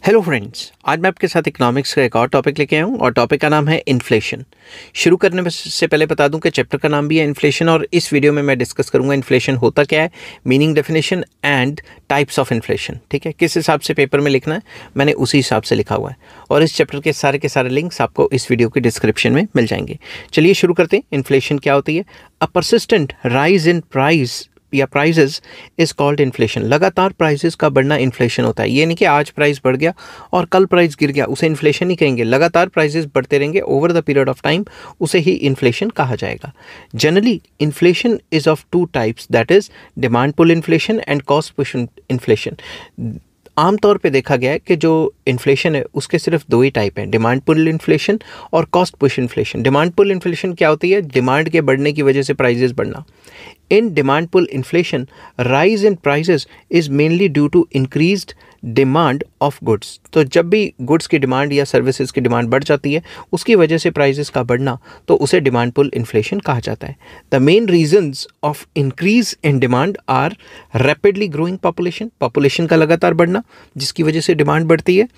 Hello friends, आज मैं आपके साथ इकोनॉमिक्स का एक और टॉपिक लेके आया हूँ और टॉपिक का नाम है इन्फ्लेशन। शुरू करने से पहले बता दूं कि चैप्टर का नाम भी है इन्फ्लेशन और इस वीडियो में मैं डिस्कस करूंगा इन्फ्लेशन होता क्या है, meaning, definition and types of inflation. ठीक है, किस हिसाब से पेपर में लिखना है मैंने उसी हिसाब से लिखा हुआ है और इस चैप्टर के सारे लिंक्स आपको इस वीडियो के डिस्क्रिप्शन में मिल जाएंगे। चलिए शुरू करते हैं। इन्फ्लेशन क्या होती है? अ परसिस्टेंट राइज इन प्राइस या प्राइजेस इज कॉल्ड इन्फ्लेशन। लगातार प्राइसेस का बढ़ना इन्फ्लेशन होता है। ये नहीं कि आज प्राइस बढ़ गया और कल प्राइस गिर गया, उसे इन्फ्लेशन नहीं कहेंगे। लगातार प्राइसेस बढ़ते रहेंगे over the period of time, उसे ही इन्फ्लेशन कहा जाएगा। Generally inflation is of two types, that is demand pull inflation and cost push inflation. आमतौर पे देखा गया है कि जो इन्फ्लेशन है उसके सिर्फ दो ही टाइप हैं, डिमांड पुल इन्फ्लेशन और cost push inflation. Demand pull inflation क्या होती है? डिमांड के बढ़ने की वजह से प्राइसेस बढ़ना। In demand pull inflation, rise in prices is mainly due to increased demand of goods. तो जब भी गुड्स की डिमांड या सर्विसेज की डिमांड बढ़ जाती है उसकी वजह से प्राइसेस का बढ़ना, तो उसे डिमांड पुल इन्फ्लेशन कहा जाता है। The main reasons of increase in demand are rapidly growing population, population का लगातार बढ़ना जिसकी वजह से डिमांड बढ़ती है।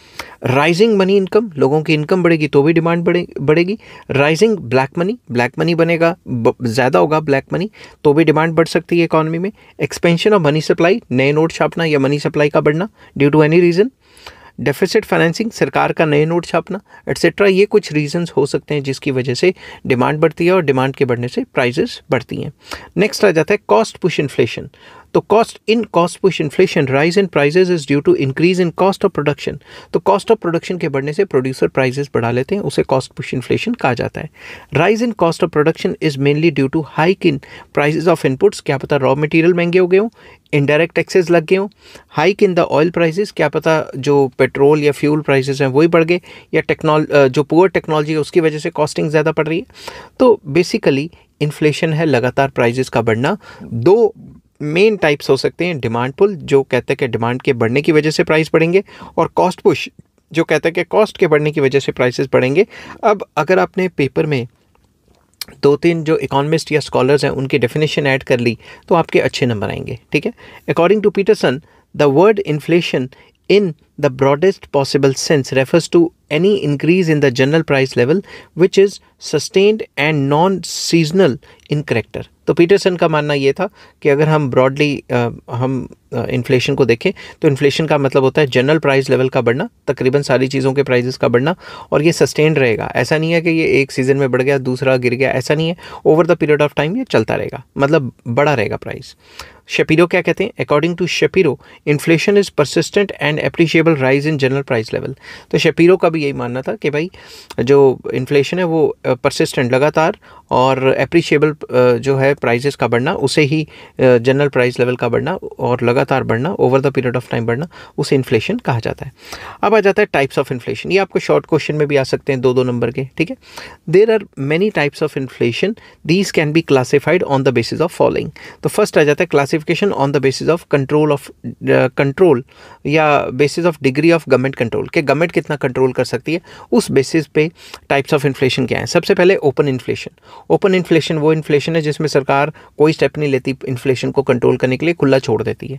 राइजिंग मनी इनकम, लोगों की इनकम बढ़ेगी तो भी डिमांड बढ़ेगी। Rising black money, black money बनेगा, ज़्यादा होगा ब्लैक मनी तो भी डिमांड बढ़ सकती है इकोनॉमी में। एक्सपेंशन ऑफ मनी सप्लाई, नए नोट छापना या मनी सप्लाई का बढ़ना due to any reason. Deficit financing, सरकार का नए नोट छापना एटसेट्रा। ये कुछ रीजंस हो सकते हैं जिसकी वजह से डिमांड बढ़ती है और डिमांड के बढ़ने से प्राइसेस बढ़ती हैं। नेक्स्ट आ जाता है कॉस्ट पुश इन्फ्लेशन। तो cost push inflation, rise in prices is due to increase in cost of production. तो कॉस्ट ऑफ प्रोडक्शन के बढ़ने से प्रोड्यूसर प्राइसेस बढ़ा लेते हैं, उसे कॉस्ट पुश इन्फ्लेशन कहा जाता है। Rise in cost of production is mainly due to hike in prices of inputs, क्या पता रॉ मटेरियल महंगे हो गए हों, इनडायरेक्ट टैक्सेस लग गए हों। Hike in the oil prices, क्या पता जो पेट्रोल या फ्यूल प्राइसेस हैं वही बढ़ गए, या जो पुअर टेक्नोलॉजी है उसकी वजह से कॉस्टिंग ज़्यादा पड़ रही है। तो बेसिकली इन्फ्लेशन है लगातार प्राइसेस का बढ़ना। दो मेन टाइप्स हो सकते हैं, डिमांड पुल जो कहते हैं कि डिमांड के बढ़ने की वजह से प्राइस बढ़ेंगे, और कॉस्ट पुश जो कहते हैं कि कॉस्ट के बढ़ने की वजह से प्राइसेस बढ़ेंगे। अब अगर आपने पेपर में दो तीन जो इकोनॉमिस्ट या स्कॉलर्स हैं उनकी डेफिनेशन ऐड कर ली तो आपके अच्छे नंबर आएंगे। ठीक है, according to Peterson, the word inflation in the broadest possible sense refers to any increase in the general price level which is sustained and non-seasonal in character। तो पीटरसन का मानना ये था कि अगर हम ब्रॉडली हम इन्फ्लेशन को देखें तो इन्फ्लेशन का मतलब होता है जनरल प्राइस लेवल का बढ़ना, तकरीबन सारी चीज़ों के प्राइसेस का बढ़ना, और ये सस्टेन्ड रहेगा। ऐसा नहीं है कि ये एक सीज़न में बढ़ गया दूसरा गिर गया, ऐसा नहीं है। Over the period of time ये चलता रहेगा, मतलब बढ़ा रहेगा प्राइस। शेपिरो क्या कहते हैं? According to Shapiro, inflation is persistent and appreciable rise in general price level. तो शेपिरो का भी यही मानना था कि भाई जो इन्फ्लेशन है वो परसिस्टेंट, लगातार, और एप्रिशिएबल जो है प्राइसेस का बढ़ना, उसे ही जनरल प्राइस लेवल का बढ़ना और लगातार बढ़ना, over the period of time बढ़ना, उसे इन्फ्लेशन कहा जाता है। अब आ जाता है टाइप्स ऑफ इन्फ्लेशन। ये आपको शॉर्ट क्वेश्चन में भी आ सकते हैं, दो नंबर के। ठीक है, there are many types of inflation, these can be classified on the basis of following. तो फर्स्ट आ जाता है classification on the basis of control या basis of degree of government control, कि गवर्नमेंट कितना कंट्रोल कर सकती है, उस बेसिस पे टाइप्स ऑफ इन्फ्लेशन क्या है। सबसे पहले ओपन इन्फ्लेशन। ओपन इन्फ्लेशन वो इन्फ्लेशन है जिसमें सरकार कोई स्टेप नहीं लेती इन्फ्लेशन को कंट्रोल करने के लिए, खुला छोड़ देती है।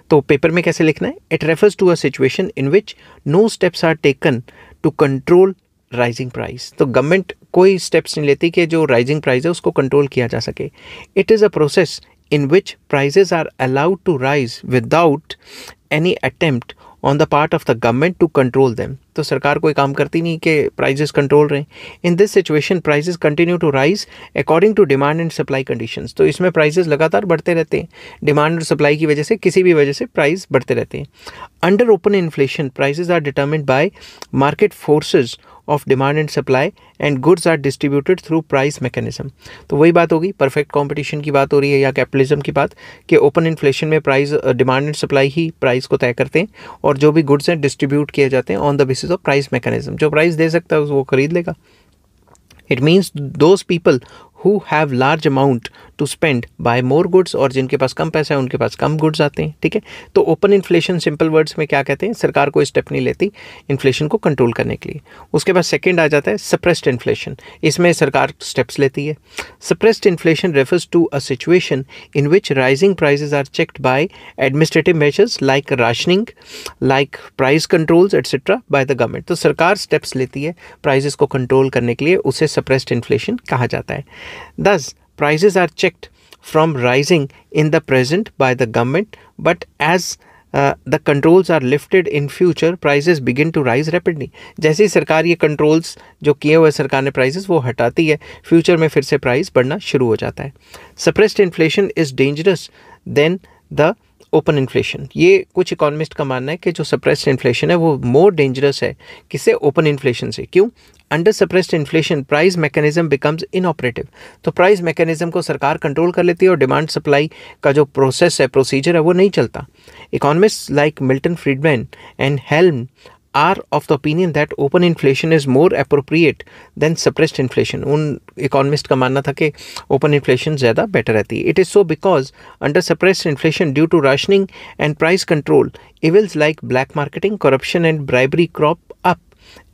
तो पेपर में कैसे लिखना है? It refers to a situation in which no steps are taken to control rising price. तो गवर्नमेंट कोई स्टेप्स नहीं लेती कि जो राइजिंग प्राइस है उसको कंट्रोल किया जा सके। It is a process in which prices are allowed to rise without any attempt on the part of the government to control them। तो सरकार कोई काम करती नहीं कि प्राइसेस कंट्रोल रहें। In this situation prices continue to rise according to demand and supply conditions. तो इसमें प्राइसेस लगातार बढ़ते रहते हैं, डिमांड और सप्लाई की वजह से, किसी भी वजह से प्राइस बढ़ते रहते हैं। Under open inflation prices are determined by market forces of demand and supply and goods are distributed through price mechanism. तो वही बात होगी, परफेक्ट कंपटीशन की बात हो रही है या कैपिटलिज्म की बात, कि ओपन इन्फ्लेशन में price, demand and supply he price को तय करते हैं और जो भी गुड्स हैं डिस्ट्रीब्यूट किए जाते हैं on the basis of price mechanism. जो प्राइस दे सकता है वो खरीद लेगा। It means those people who have large amount to spend buy more goods, और जिनके पास कम पैसा है उनके पास कम गुड्स आते हैं, ठीक है। तो ओपन इन्फ्लेशन सिंपल वर्ड्स में क्या कहते हैं, सरकार कोई स्टेप नहीं लेती इन्फ्लेशन को कंट्रोल करने के लिए। उसके बाद सेकेंड आ जाता है सप्रेस्ड इन्फ्लेशन, इसमें सरकार स्टेप्स लेती है। Suppressed inflation refers to a situation in which rising prices are checked by administrative measures like rationing, like price controls etcetera by the government. तो सरकार स्टेप्स लेती है प्राइसेस को कंट्रोल करने के लिए, उसे सप्रेस्ड इन्फ्लेशन कहा जाता है। Thus, prices are checked from rising in the present by the government, but as the controls are lifted in future, prices begin to rise rapidly. जैसे ही सरकार ये कंट्रोल्स जो किए हुए सरकार ने प्राइसेस वो हटाती है, फ्यूचर में फिर से प्राइस बढ़ना शुरू हो जाता है। Suppressed inflation is dangerous than the open inflation. ये कुछ इकोनॉमिस्ट का मानना है कि जो सप्रेस्ड इन्फ्लेशन है वो मोर डेंजरस है किससे, ओपन इन्फ्लेशन से। क्यों? Under suppressed inflation price mechanism becomes inoperative. तो प्राइस मैकेनिज्म को सरकार कंट्रोल कर लेती है और डिमांड सप्लाई का जो प्रोसेस है, प्रोसीजर है, वो नहीं चलता। Economist like Milton Friedman and Helm are of the opinion that open inflation is more appropriate than suppressed inflation. उन इकोनॉमिस्ट का मानना था कि ओपन इन्फ्लेशन ज़्यादा बेटर रहती है। It is so because under suppressed inflation due to rationing and price control evils like black marketing, corruption and bribery crop up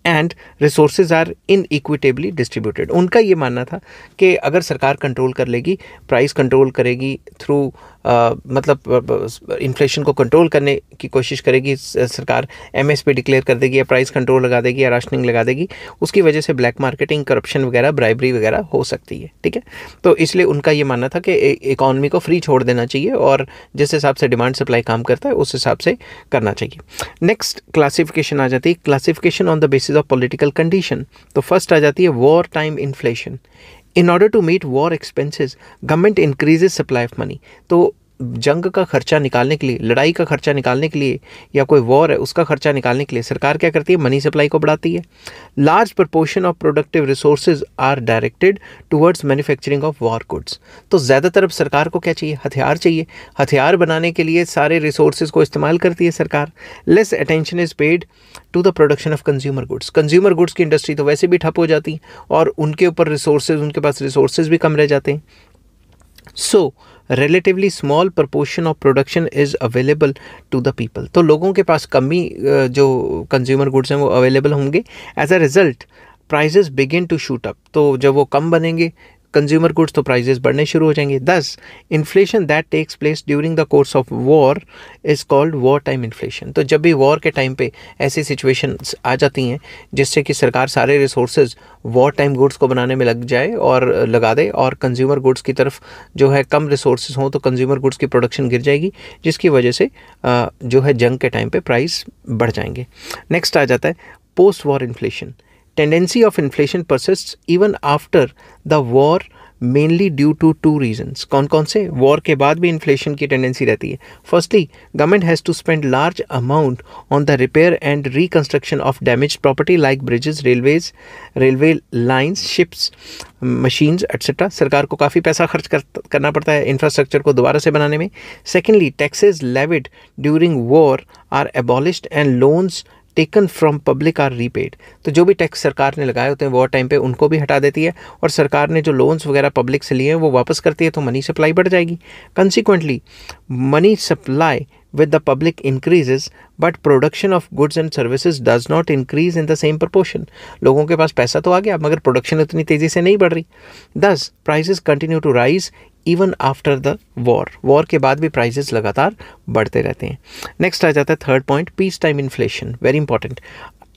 and resources are inequitably distributed. उनका ये मानना था कि अगर सरकार कंट्रोल कर लेगी, प्राइस कंट्रोल करेगी थ्रू मतलब इन्फ्लेशन को कंट्रोल करने की कोशिश करेगी सरकार, एमएसपी डिक्लेयर कर देगी या प्राइस कंट्रोल लगा देगी या राशनिंग लगा देगी, उसकी वजह से ब्लैक मार्केटिंग, करप्शन वगैरह, ब्राइबरी वगैरह हो सकती है, ठीक है। तो इसलिए उनका ये मानना था कि इकॉनमी को फ्री छोड़ देना चाहिए और जिस हिसाब से डिमांड सप्लाई काम करता है उस हिसाब से करना चाहिए। नेक्स्ट क्लासिफिकेशन आ जाती है, classification on the basis of political condition. तो फर्स्ट आ जाती है war time inflation. In order to meet war expenses government increases supply of money. तो जंग का खर्चा निकालने के लिए, लड़ाई का खर्चा निकालने के लिए या कोई वॉर है उसका खर्चा निकालने के लिए सरकार क्या करती है, मनी सप्लाई को बढ़ाती है। Large proportion of productive resources are directed towards manufacturing of war goods. तो ज़्यादातर अब सरकार को क्या चाहिए, हथियार चाहिए। हथियार बनाने के लिए सारे रिसोर्सेज को इस्तेमाल करती है सरकार। Less attention is paid to the production of consumer goods. Consumer goods की इंडस्ट्री तो वैसे भी ठप हो जाती है और उनके ऊपर रिसोर्सेज, उनके पास रिसोर्सेज भी कम रह जाते हैं। सो relatively small proportion of production is available to the people। तो लोगों के पास कम ही जो कंज्यूमर गुड्स हैं वो अवेलेबल होंगे। As a result prices begin to shoot up. तो जब वो कम बनेंगे कंज्यूमर गुड्स तो प्राइजेस बढ़ने शुरू हो जाएंगे। Thus inflation that takes place during the course of war is called war time inflation. तो जब भी वॉर के टाइम पे ऐसी सिचुएशंस आ जाती हैं जिससे कि सरकार सारे रिसोर्सेज वॉर टाइम गुड्स को बनाने में लग जाए और लगा दे और कंज्यूमर गुड्स की तरफ जो है कम रिसोर्सेज हों, तो कंज्यूमर गुड्स की प्रोडक्शन गिर जाएगी, जिसकी वजह से जो है जंग के टाइम पे प्राइस बढ़ जाएंगे। नेक्स्ट आ जाता है post war inflation. Tendency of inflation persists even after the war mainly due to two reasons। कौन कौन से? वॉर के बाद भी इन्फ्लेशन की टेंडेंसी रहती है। Firstly government has to spend large amount on the repair and reconstruction of damage property like bridges, railway lines, ships, machines etcetera. सरकार को काफ़ी पैसा खर्च करना पड़ता है इंफ्रास्ट्रक्चर को दोबारा से बनाने में। Secondly taxes levied during war are abolished and loans taken from public are repaid. तो जो भी टैक्स सरकार ने लगाए होते हैं वॉर टाइम पे उनको भी हटा देती है और सरकार ने जो लोन्स वगैरह पब्लिक से लिए हैं वो वापस करती है, तो मनी सप्लाई बढ़ जाएगी। Consequently money supply with the public increases but production of goods and services does not increase in the same proportion। लोगों के पास पैसा तो आ गया मगर प्रोडक्शन उतनी तेज़ी से नहीं बढ़ रही। Thus prices continue to rise even after the war। War के बाद भी प्राइसेस लगातार बढ़ते रहते हैं। नेक्स्ट आ जाता है third point, peace time inflation. Very important.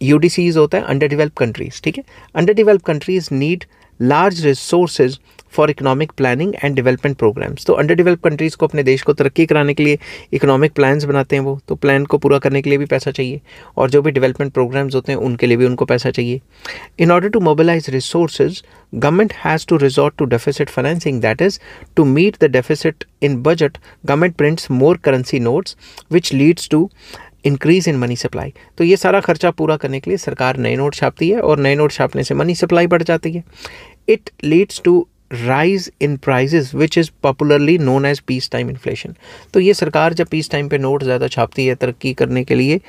UDCs होता है अंडर डेवलप्ड कंट्रीज, ठीक है। Under developed countries need large resources for economic planning and development programs. तो अंडर डेवलप कंट्रीज़ को अपने देश को तरक्की कराने के लिए इकोनॉमिक प्लान्स बनाते हैं वो, तो प्लान को पूरा करने के लिए भी पैसा चाहिए और जो भी डेवलपमेंट प्रोग्राम्स होते हैं उनके लिए भी उनको पैसा चाहिए। In order to mobilize resources government has to resort to deficit financing. That is to meet the deficit in budget government prints more currency notes which leads to increase in money supply. तो ये सारा खर्चा पूरा करने के लिए सरकार नए नोट छापती है और नए नोट छापने से मनी सप्लाई बढ़ जाती है। It leads to rise in prices which is popularly known as peace time inflation. तो ये सरकार जब पीस टाइम पे नोट ज़्यादा छापती है तरक्की करने के लिए,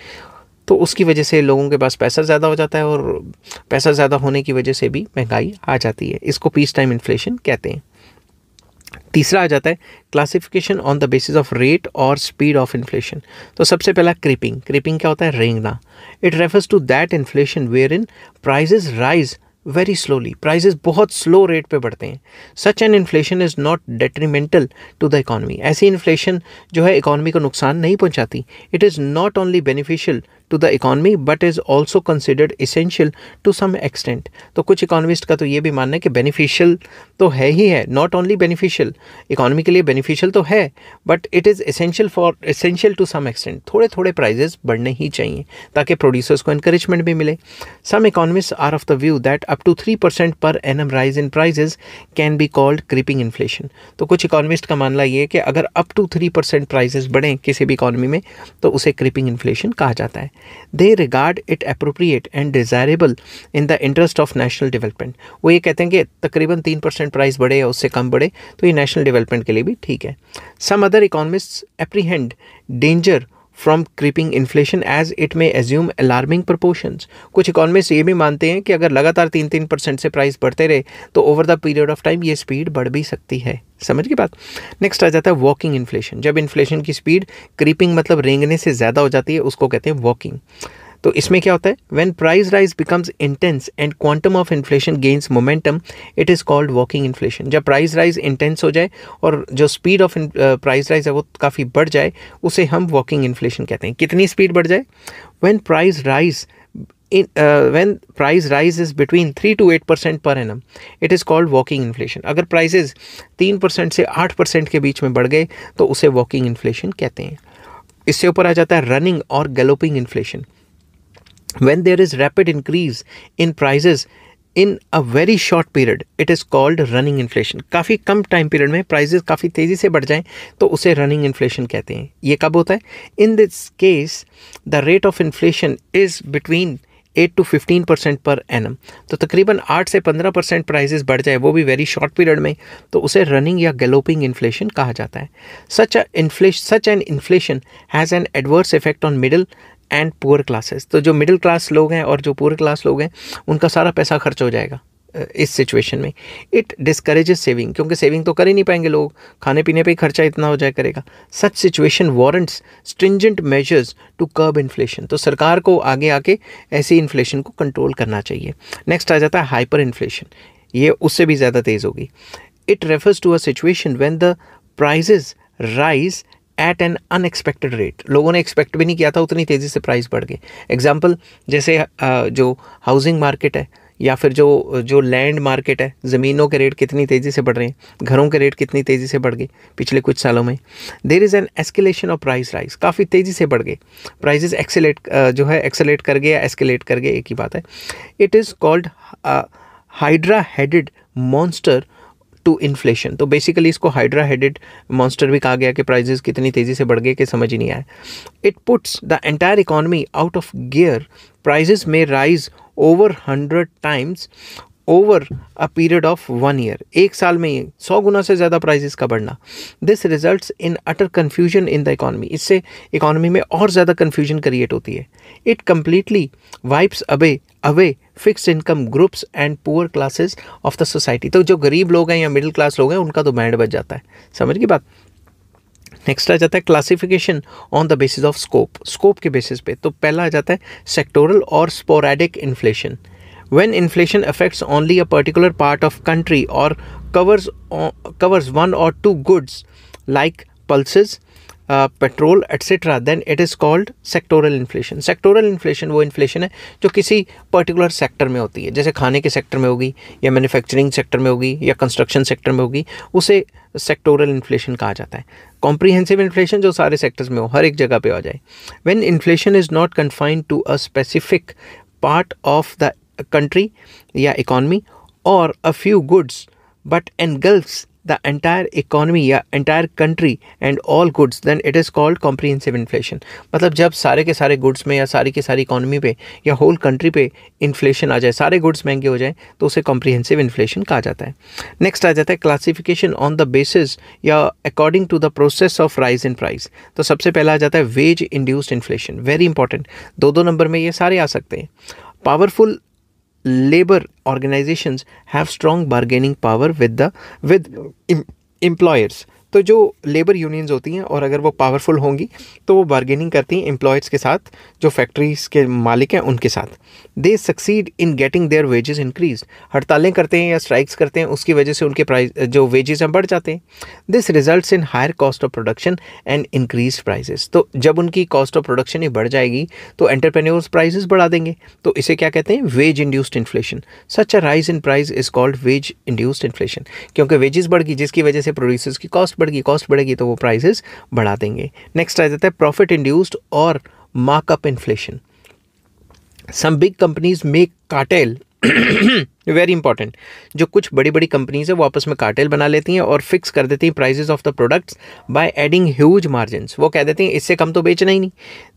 तो उसकी वजह से लोगों के पास पैसा ज़्यादा हो जाता है और पैसा ज़्यादा होने की वजह से भी महंगाई आ जाती है। इसको पीस टाइम इन्फ्लेशन कहते हैं। तीसरा आ जाता है classification on the basis of rate और स्पीड ऑफ इन्फ्लेशन। तो सबसे पहला क्रीपिंग। क्रीपिंग क्या होता है? रेंगना। It refers to that inflation where in prices rise very slowly, prices बहुत स्लो रेट पे बढ़ते हैं। Such an inflation is not detrimental to the economy. ऐसी इन्फ्लेशन जो है इकॉनमी को नुकसान नहीं पहुंचाती। It is not only beneficial to the economy but is also considered essential to some extent. तो कुछ इकोनॉमिस्ट का तो ये भी मानना है कि बेनिफिशियल तो है ही है, नॉट ओनली बेनिफिशियल, इकॉनमी के लिए बेनिफिशियल तो है but it is essential to some extent. थोड़े थोड़े प्राइजेस बढ़ने ही चाहिए ताकि प्रोड्यूसर्स को इंकरेजमेंट भी मिले। Some economists are of the view that up to 3% per annum rise in prices can be called creeping inflation. तो कुछ इकोनॉमिस्ट का मानना ये है कि अगर अप टू 3% प्राइजेस बढ़ें किसी भी इकॉनमी में तो उसे क्रीपिंग इन्फ्लेशन कहा जाता है। They regard it appropriate and desirable in the interest of national development। वो ये कहते हैं कि तकरीबन 3% प्राइस बढ़े या उससे कम बढ़े तो ये नेशनल डेवलपमेंट के लिए भी ठीक है। Some other economists apprehend danger from creeping inflation as it may assume alarming proportions। कुछ इकोनॉमिस्ट ये भी मानते हैं कि अगर लगातार 3% से प्राइस बढ़ते रहे तो over the period of time ये स्पीड बढ़ भी सकती है। समझ की बात। नेक्स्ट आ जाता है वॉकिंग इन्फ्लेशन। जब इन्फ्लेशन की स्पीड क्रीपिंग मतलब रेंगने से ज़्यादा हो जाती है उसको कहते हैं वॉकिंग। तो इसमें क्या होता है? When price rise becomes intense and quantum of inflation gains momentum it is called walking inflation. जब प्राइस राइज इंटेंस हो जाए और जो स्पीड ऑफ प्राइस राइज है वो काफ़ी बढ़ जाए उसे हम वॉकिंग इन्फ्लेशन कहते हैं। कितनी स्पीड बढ़ जाए? When price rise is between 3 to 8% per annum it is called walking inflation. अगर प्राइसेस 3% से 8% के बीच में बढ़ गए तो उसे वॉकिंग इन्फ्लेशन कहते हैं। इससे ऊपर आ जाता है रनिंग और galloping inflation. When there is rapid increase in prices in a very short period, it is called running inflation। काफ़ी कम टाइम पीरियड में प्राइजेस काफ़ी तेज़ी से बढ़ जाएं तो उसे रनिंग इन्फ्लेशन कहते हैं। ये कब होता है? In this case the rate of inflation is between 8 to 15% per annum. तो तकरीबन 8 से 15% प्राइजेस बढ़ जाए वो भी वेरी शॉर्ट पीरियड में तो उसे रनिंग या गैलोपिंग इन्फ्लेशन कहा जाता है। सच an inflation has an adverse effect on middle and poor classes. तो जो मिडिल क्लास लोग हैं और जो पुअर क्लास लोग हैं उनका सारा पैसा खर्च हो जाएगा इस सिचुएशन में। इट डिस्करेजेस सेविंग, क्योंकि सेविंग तो कर ही नहीं पाएंगे लोग, खाने पीने पे ही खर्चा इतना हो जाए करेगा। Such situation warrants stringent measures to curb inflation. तो सरकार को आगे आके ऐसी इन्फ्लेशन को कंट्रोल करना चाहिए। नेक्स्ट आ जाता है हाइपर इन्फ्लेशन। ये उससे भी ज़्यादा तेज़ होगी। It refers to a situation when the prices rise at an unexpected rate. लोगों ने एक्सपेक्ट भी नहीं किया था उतनी तेज़ी से प्राइस बढ़ गए। एग्जाम्पल जैसे जो हाउसिंग मार्केट है या फिर जो लैंड मार्केट है, ज़मीनों के रेट कितनी तेज़ी से बढ़ रहे हैं, घरों के रेट कितनी तेज़ी से बढ़ गए पिछले कुछ सालों में। There is an escalation of price rise, काफ़ी तेज़ी से बढ़ गए प्राइजेस। एक्सेलेट कर गए या एस्केलेट कर गए, एक ही बात है। It is called hydra headed monster to inflation. तो बेसिकली इसको हाइड्रा हेडेड मॉन्स्टर भी कहा गया कि प्राइजेस कितनी तेज़ी से बढ़ गए कि समझ ही नहीं आया। It puts the entire economy out of gear. Prices may rise over 100 times over a period of 1 year। एक साल में 100 गुना से ज़्यादा प्राइजेस का बढ़ना। This results in utter confusion in the economy. इससे इकॉनमी में और ज़्यादा कन्फ्यूजन क्रिएट होती है। It completely wipes away fixed income groups and poor classes of the society. तो जो गरीब लोग हैं या मिडिल क्लास लोग हैं उनका तो बैंड बज जाता है। समझ की बात। नेक्स्ट आ जाता है classification on the basis of scope के बेसिस पे। तो पहला आ जाता है सेक्टोरल और sporadic inflation. When inflation affects only a particular part of country or covers one or two goods like pulses, petrol etcetera, then it is called sectoral inflation. Sectoral inflation वो inflation है जो किसी particular sector में होती है, जैसे खाने के सेक्टर में होगी या मैन्युफैक्चरिंग सेक्टर में होगी या कंस्ट्रक्शन सेक्टर में होगी, उसे सेक्टोरल इन्फ्लेशन कहा जाता है। कॉम्प्रीहेंसिव इन्फ्लेशन जो सारे सेक्टर्स में हो, हर एक जगह पे आ जाए। When inflation is not confined to a specific part of the country या economy or a few goods but engulfs the entire economy या entire country and all goods, then it is called comprehensive inflation। मतलब जब सारे के सारे goods में या सारी की सारी economy पे या whole country पे inflation आ जाए, सारे goods महंगे हो जाए, तो उसे comprehensive inflation कहा जाता है। नेक्स्ट आ जाता है classification on the basis या according to the process of rise in price। तो सबसे पहला आ जाता है wage induced inflation, very important। दो नंबर में ये सारे आ सकते हैं। Powerful labor organizations have strong bargaining power with employers, तो जो लेबर यूनियंस होती हैं और अगर वो पावरफुल होंगी तो वो बार्गेनिंग करती हैं एम्प्लॉयर्स के साथ, जो फैक्ट्रीज के मालिक हैं उनके साथ। They succeed in getting their wages increase, हड़तालें करते हैं या स्ट्राइक्स करते हैं, उसकी वजह से उनके प्राइस जो वेजेस हैं बढ़ जाते हैं। This results in higher cost of production and increase prices, तो जब उनकी कॉस्ट ऑफ प्रोडक्शन ही बढ़ जाएगी तो एंटरप्रेन्योर्स प्राइसेस बढ़ा देंगे, तो इसे क्या कहते हैं, wage induced inflation. Such a rise in price is called wage induced inflation, क्योंकि वेजेस बढ़ गई जिसकी वजह से प्रोड्यूसर्स की कॉस्ट बढ़ गई, कॉस्ट बढ़ेगी तो वो प्राइसेस बढ़ा देंगे। नेक्स्ट आ जाता है प्रॉफिट इंड्यूस्ड और markup inflation. Some big companies make cartel, very important, जो कुछ बड़ी बड़ी कंपनीज है वो आपस में कार्टेल बना लेती हैं और फिक्स कर देती हैं prices of the products by adding huge margins, वो कह देती हैं इससे कम तो बेचना ही नहीं।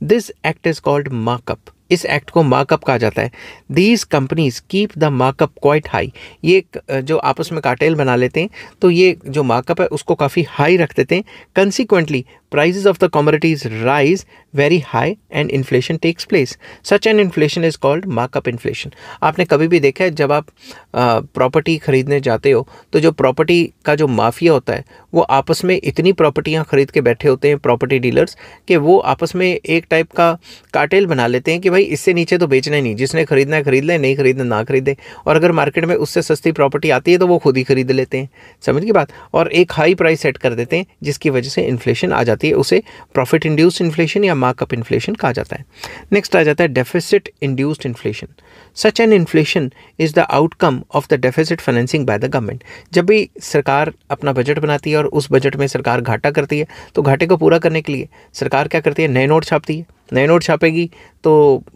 This act is called markup, इस एक्ट को मार्कअप कहा जाता है। These companies keep the markup quite high, ये जो आपस में कार्टेल बना लेते हैं तो ये जो मार्कअप है उसको काफ़ी हाई रख देते हैं। Consequently prices of the commodities rise very high and inflation takes place. Such an inflation is called markup inflation. आपने कभी भी देखा है जब आप प्रॉपर्टी खरीदने जाते हो तो जो प्रॉपर्टी का जो माफिया होता है वो आपस में इतनी प्रॉपर्टियां खरीद के बैठे होते हैं, प्रॉपर्टी डीलर्स, कि वो आपस में एक टाइप का कार्टेल बना लेते हैं कि भाई इससे नीचे तो बेचना ही नहीं, जिसने खरीदना है खरीद ले, नहीं खरीदना ना खरीदे, और अगर मार्केट में उससे सस्ती प्रॉपर्टी आती है तो वो खुद ही खरीद लेते हैं, समझ की बात, और एक हाई प्राइस सेट कर देते हैं जिसकी वजह से इन्फ्लेशन आ जाती है। उसे प्रॉफिट इंड्यूस्ड इन्फ्लेशन या मार्कअप इन्फ्लेशन कहा जाता है। नेक्स्ट आ जाता है deficit induced inflation. Such an inflation is the outcome of the deficit financing bye the government. जब भी सरकार अपना बजट बनाती है और उस बजट में सरकार घाटा करती है तो घाटे को पूरा करने के लिए सरकार क्या करती है, नए नोट छापती है। नए नोट छापेगी तो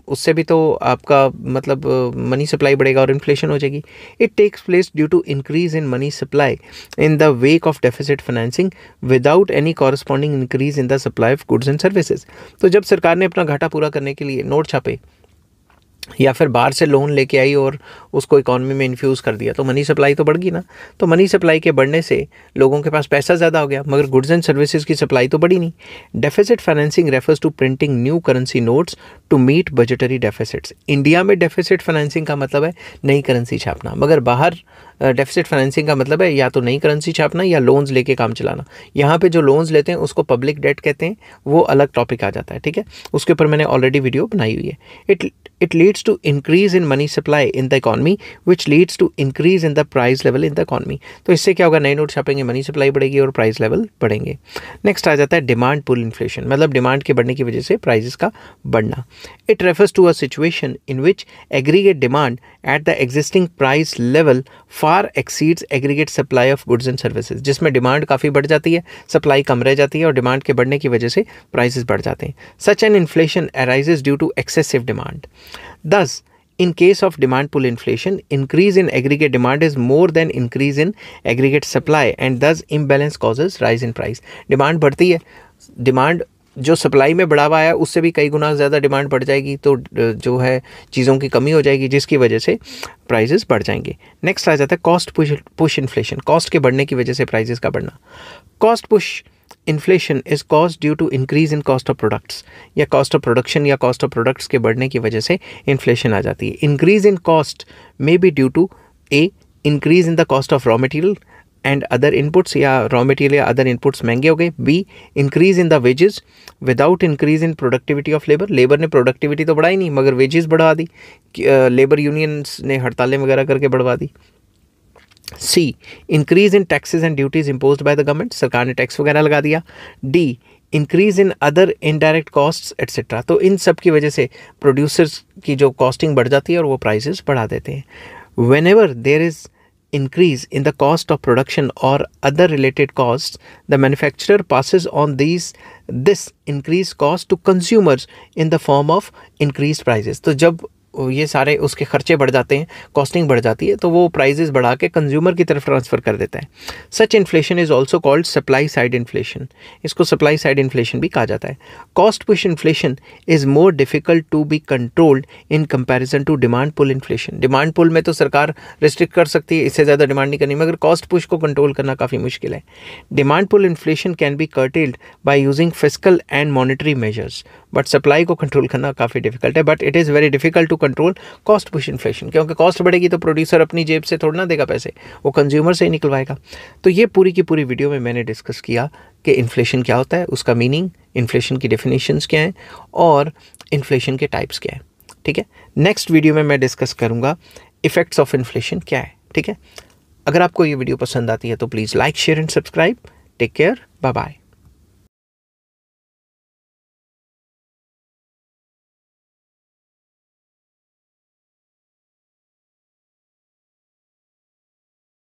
उससे भी तो आपका मतलब मनी सप्लाई बढ़ेगा और इन्फ्लेशन हो जाएगी। It takes place due to increase in money supply in the wake of deficit financing without any corresponding increase in the supply of goods and services. तो जब सरकार ने अपना घाटा पूरा करने के लिए नोट छापे या फिर बाहर से लोन लेके आई और उसको इकॉनमी में इन्फ्यूज़ कर दिया तो मनी सप्लाई तो बढ़ गई ना। तो मनी सप्लाई के बढ़ने से लोगों के पास पैसा ज़्यादा हो गया मगर गुड्स एंड सर्विसेज की सप्लाई तो बढ़ी नहीं। Deficit financing refers to printing new currency notes to meet budgetary deficits. India में डेफिसिट फाइनेंसिंग का मतलब है नई करेंसी छापना, मगर बाहर डेफिसिट फाइनेंसिंग का मतलब है या तो नई करेंसी छापना या लोन्स लेके काम चलाना। यहाँ पे जो लोन्स लेते हैं उसको पब्लिक डेट कहते हैं, वो अलग टॉपिक आ जाता है, ठीक है, उसके ऊपर मैंने ऑलरेडी वीडियो बनाई हुई है। It leads to increase in money supply in the economy, which leads to increase in the price level in the economy। तो इससे क्या होगा, नए नोट छापेंगे, मनी सप्लाई बढ़ेगी और प्राइस लेवल बढ़ेंगे। नेक्स्ट आ जाता है डिमांड पुल इन्फ्लेशन, मतलब डिमांड के बढ़ने की वजह से प्राइसेस का बढ़ना। It refers to a situation in which aggregate demand at the existing price level far exceeds aggregate supply of goods and services, जिसमें डिमांड काफ़ी बढ़ जाती है, सप्लाई कम रह जाती है और डिमांड के बढ़ने की वजह से प्राइसेस बढ़ जाते हैं। Such an inflation arises due to excessive demand. Thus, in case of demand pull inflation, increase in aggregate demand is more than increase in aggregate supply and thus imbalance causes rise in price। Demand बढ़ती है, demand जो supply में बढ़ावा है उससे भी कई गुना ज़्यादा डिमांड बढ़ जाएगी तो जो है चीज़ों की कमी हो जाएगी जिसकी वजह से प्राइसेस बढ़ जाएंगे। नेक्स्ट आ जाता है कॉस्ट पुश इन्फ्लेशन, कॉस्ट के बढ़ने की वजह से प्राइसेस का बढ़ना। Cost push inflation is cost due to increase in cost of products, या कॉस्ट ऑफ प्रोडक्शन या कॉस्ट ऑफ प्रोडक्ट्स के बढ़ने की वजह से इन्फ्लेशन आ जाती है। Increase in cost may be due to A increase in the cost of raw material and other inputs, या रॉ मटेरियल या अदर इनपुट्स महंगे हो गए। B increase in the wages without increase in productivity of labour, labour ने productivity तो बढ़ाई नहीं मगर वेजेस बढ़ा दी, लेबर यूनियंस ने हड़तालें वगैरह करके बढ़वा दी। C increase in taxes and duties imposed by the government, सरकार ने टैक्स वगैरह लगा दिया। D increase in other indirect costs etcetera, तो इन सब की वजह से प्रोड्यूसर्स की जो कॉस्टिंग बढ़ जाती है और वो प्राइसेस बढ़ा देते हैं। Whenever there is increase in the cost of production or other related costs, the manufacturer passes on this increased cost to consumers in the form of increased prices। तो जब ये सारे उसके खर्चे बढ़ जाते हैं, कॉस्टिंग बढ़ जाती है तो वो प्राइजेस बढ़ा के कंज्यूमर की तरफ ट्रांसफ़र कर देता है। Such inflation is also called supply side inflation, इसको सप्लाई साइड इन्फ्लेशन भी कहा जाता है। Cost push inflation is more difficult to be controlled in comparison to demand pull inflation. Demand pull में तो सरकार रिस्ट्रिक्ट कर सकती है, इससे ज़्यादा डिमांड नहीं करनी, मगर कॉस्ट पुश को कंट्रोल करना काफ़ी मुश्किल है। Demand pull inflation can be curtailed by using fiscal and monetary measures, but supply को कंट्रोल करना काफ़ी डिफिकल्ट है। But it is very difficult to control cost push inflation, क्योंकि कॉस्ट बढ़ेगी तो प्रोड्यूसर अपनी जेब से थोड़ा ना देगा पैसे, वो कंज्यूमर से ही निकलवाएगा। तो ये पूरी की पूरी वीडियो में मैंने डिस्कस किया कि इन्फ्लेशन क्या होता है, उसका मीनिंग, इन्फ्लेशन की डेफिनेशंस क्या हैं और इन्फ्लेशन के टाइप्स क्या हैं। ठीक है, नेक्स्ट वीडियो में मैं डिस्कस करूँगा इफ़ेक्ट्स ऑफ इन्फ्लेशन क्या है। ठीक है, अगर आपको ये वीडियो पसंद आती है तो please like, share and subscribe. Take care, bye bye.